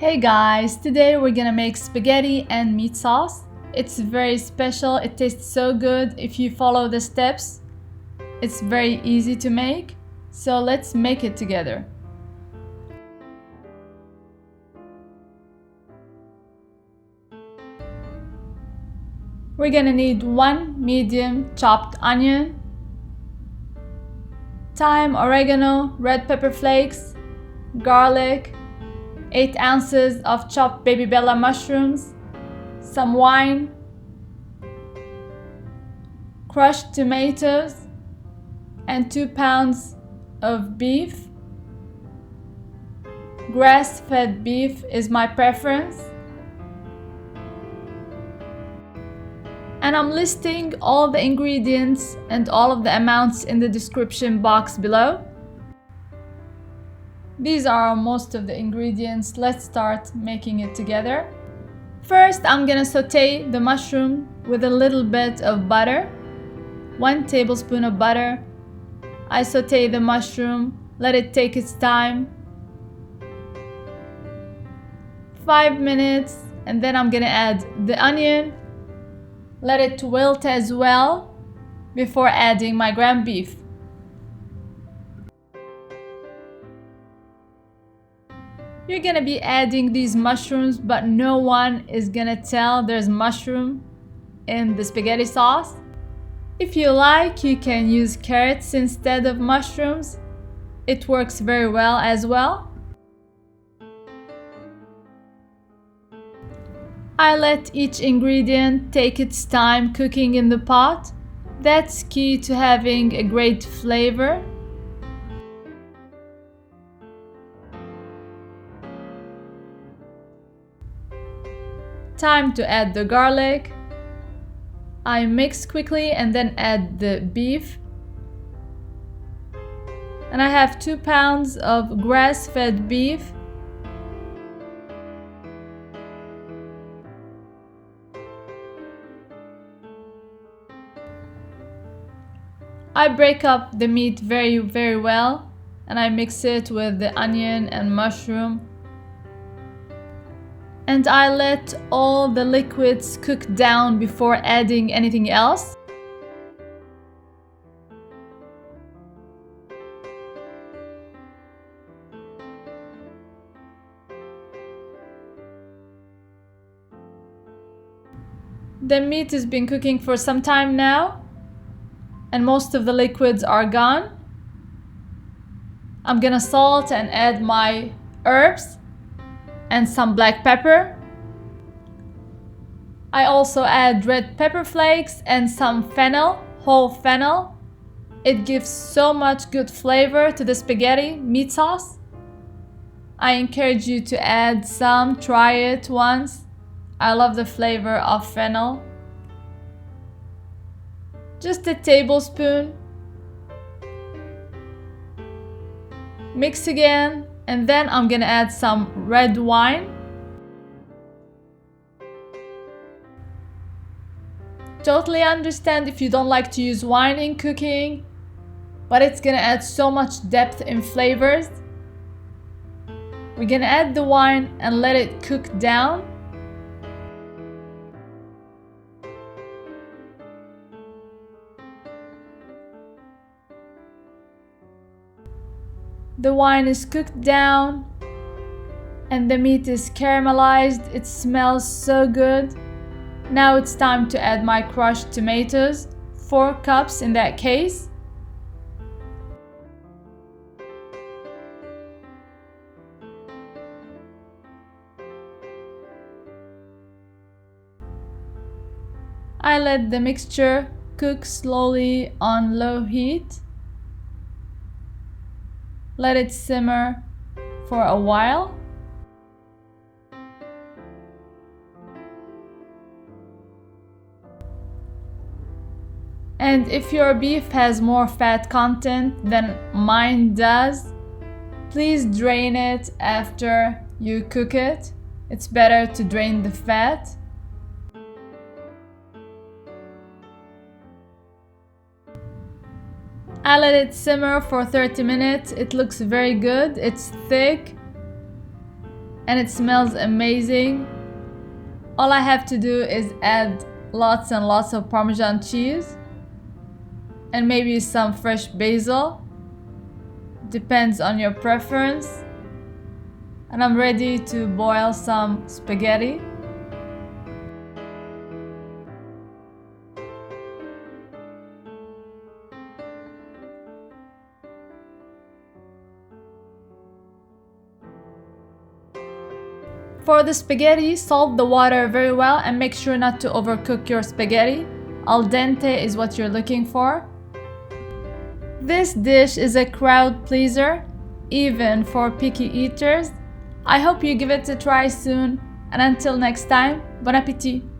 Hey guys, today we're gonna make spaghetti and meat sauce. It's very special, it tastes so good if you follow the steps. It's very easy to make, so let's make it together. We're gonna need 1 medium chopped onion, thyme, oregano, red pepper flakes, garlic, 8 ounces of chopped baby bella mushrooms, some wine, crushed tomatoes, and 2 pounds of beef. Grass-fed beef is my preference. And I'm listing all the ingredients and all of the amounts in the description box below. These are most of the ingredients. Let's start making it together. First, I'm gonna saute the mushroom with a little bit of butter. 1 tablespoon of butter. I saute the mushroom, let it take its time. 5 minutes, and then I'm gonna add the onion. Let it wilt as well before adding my ground beef. You're gonna be adding these mushrooms, but no one is gonna tell there's mushroom in the spaghetti sauce. If you like, you can use carrots instead of mushrooms. It works very well as well. I let each ingredient take its time cooking in the pot. That's key to having a great flavor. Time to add the garlic. I mix quickly and then add the beef. And I have 2 pounds of grass-fed beef. I break up the meat very well and I mix it with the onion and mushroom. And I let all the liquids cook down before adding anything else. The meat has been cooking for some time now, and most of the liquids are gone. I'm gonna salt and add my herbs and some black pepper. I also add red pepper flakes and some fennel, whole fennel. It gives so much good flavor to the spaghetti meat sauce. I encourage you to add some, try it once. I love the flavor of fennel. Just a tablespoon. Mix again. And then I'm gonna add some red wine. Totally understand if you don't like to use wine in cooking, but it's gonna add so much depth in flavors. We're gonna add the wine and let it cook down. The wine is cooked down and the meat is caramelized. It smells so good. Now it's time to add my crushed tomatoes, 4 cups in that case. I let the mixture cook slowly on low heat. Let it simmer for a while. And if your beef has more fat content than mine does, please drain it after you cook it. It's better to drain the fat. I let it simmer for 30 minutes. It looks very good. It's thick. and it smells amazing. All I have to do is add lots and lots of Parmesan cheese and maybe some fresh basil. Depends on your preference. And I'm ready to boil some spaghetti. For the spaghetti, salt the water very well and make sure not to overcook your spaghetti. Al dente is what you're looking for. This dish is a crowd pleaser, even for picky eaters. I hope you give it a try soon, and until next time, bon appétit!